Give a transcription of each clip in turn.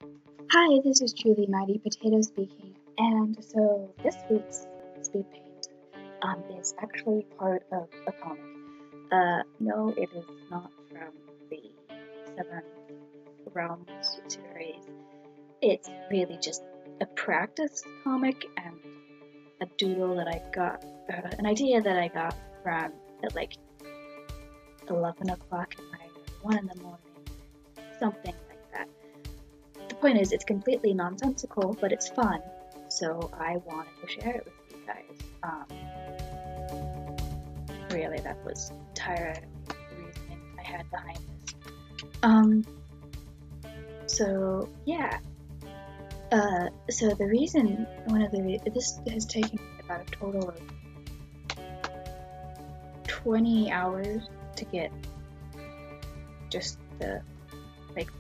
Hi, this is truly Mighty Potato speaking, and so this week's Speedpaint is actually part of a comic. No, it is not from the Seven Realms series. It's really just a practice comic and a doodle that I got, an idea that I got from at like 11 o'clock at night, 1 in the morning, something like that. The point is, it's completely nonsensical, but it's fun, so I wanted to share it with you guys. Really, that was entirely the reasoning I had behind this. So yeah. So the reason, this has taken about a total of 20 hours to get just the, like,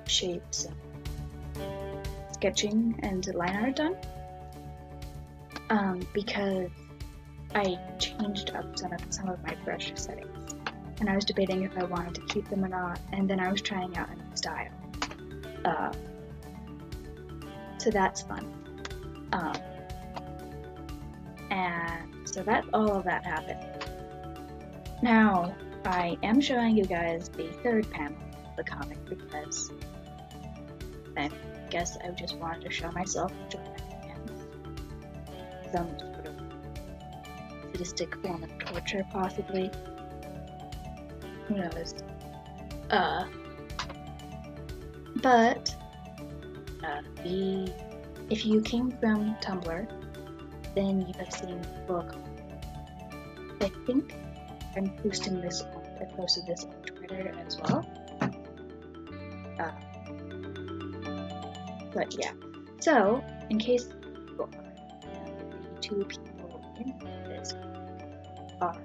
shapes and sketching and line art done, because I changed up some of my brush settings, and I was debating if I wanted to keep them or not, and then I was trying out a new style. So that's fun. And so all of that happened. Now, I am showing you guys the third panel of the comic because I guess I just wanted to show myself enjoying my hands. Some sort of sadistic form of torture, possibly. Who knows? But if you came from Tumblr, then you have seen the book. I think I posted this on Twitter as well. But yeah. So, in case people are, the two people in this are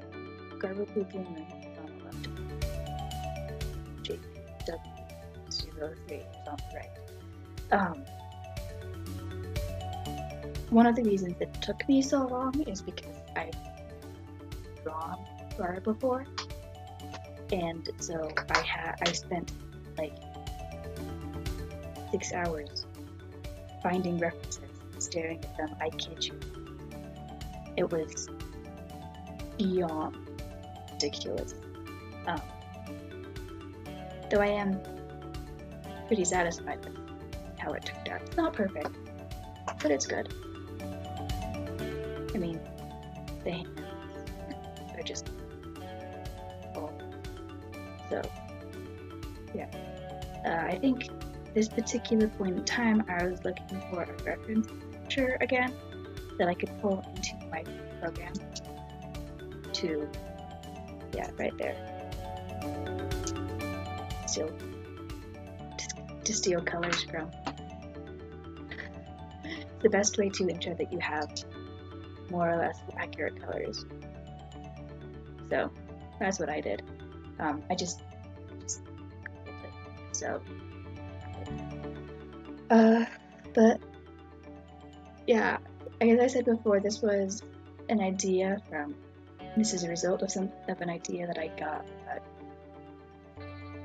Garbo Blooming on the left, JW03 on the right. One of the reasons it took me so long is because I've drawn Gar before, and so I spent like 6 hours finding references and staring at them. I kid you. It was beyond ridiculous. Though I am pretty satisfied with how it turned out. It's not perfect, but it's good. I mean, the hands are just full. So, yeah. I think this particular point in time, I was looking for a reference picture again that I could pull into my program to, yeah, right there. To steal colors from. The best way to ensure that you have more or less accurate colors. So that's what I did. I just so. But yeah, as I said before, this was an idea this is a result of an idea that I got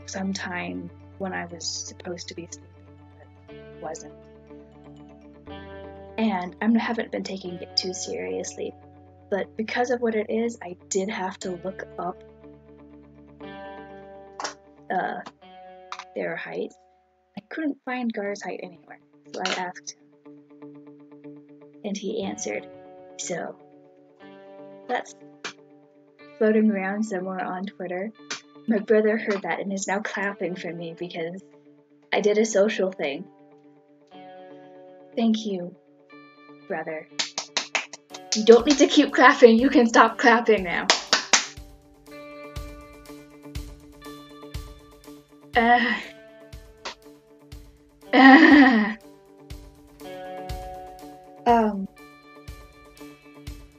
sometime when I was supposed to be sleeping, but wasn't. And I haven't been taking it too seriously, but because of what it is, I did have to look up their height. I couldn't find Gar's height anywhere, so I asked him. And he answered, so that's floating around somewhere on Twitter. My brother heard that and is now clapping for me because I did a social thing. Thank you, brother. You don't need to keep clapping, you can stop clapping now.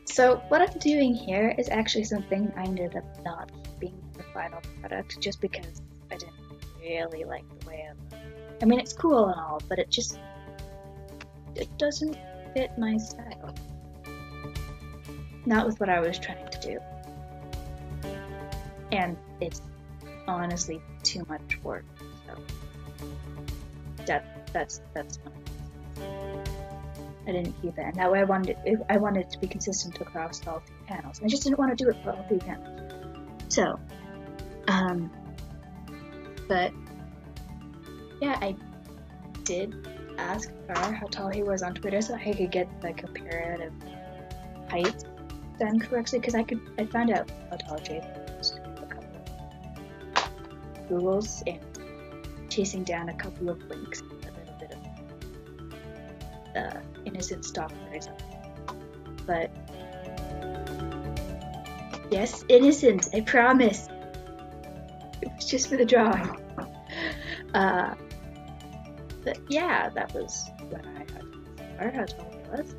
So what I'm doing here is actually something I ended up not keeping in the final product just because I didn't really like the way I mean, it's cool and all, but it doesn't fit my style. Not with what I was trying to do. And it's honestly too much work, so that's one. I didn't keep it, and that way I wanted it to be consistent across all 3 panels. And I just didn't want to do it for all 3 panels. So, but yeah, I did ask Farah how tall he was on Twitter so I could get the comparative height done correctly, because I found out how tall JP was through a couple of Googles and chasing down a couple of links, a little bit of innocent stalkers. But yes, innocent, I promise. It was just for the drawing. But yeah, that was when I had how tall he was.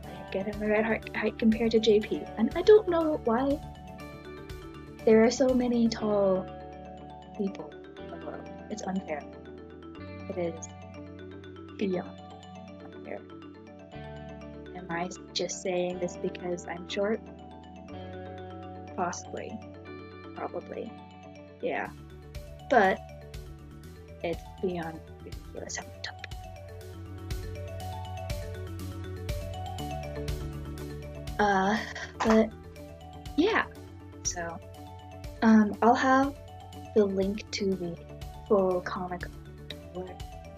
I get him the right height compared to JP. And I don't know why there are so many tall people in the world. It's unfair. It is beyond unfair. Am I just saying this because I'm short? Possibly. Probably. Yeah. But it's beyond ridiculous how tall. But yeah. So, I'll have the link to the full comic in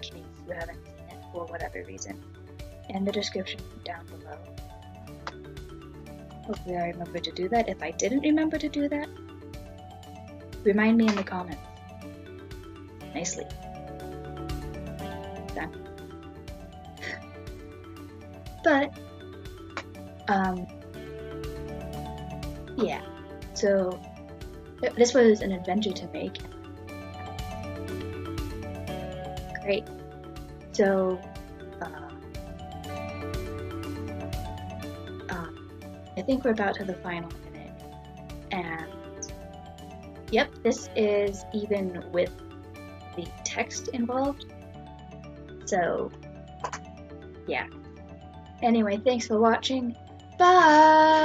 case you haven't seen it for whatever reason in the description down below. Hopefully I remember to do that. If I didn't remember to do that, remind me in the comments. Nicely. Done. But, yeah. So, this was an adventure to make. Great. So, I think we're about to the final minute. And, yep, this is even with the text involved. So, yeah. Anyway, thanks for watching. Bye!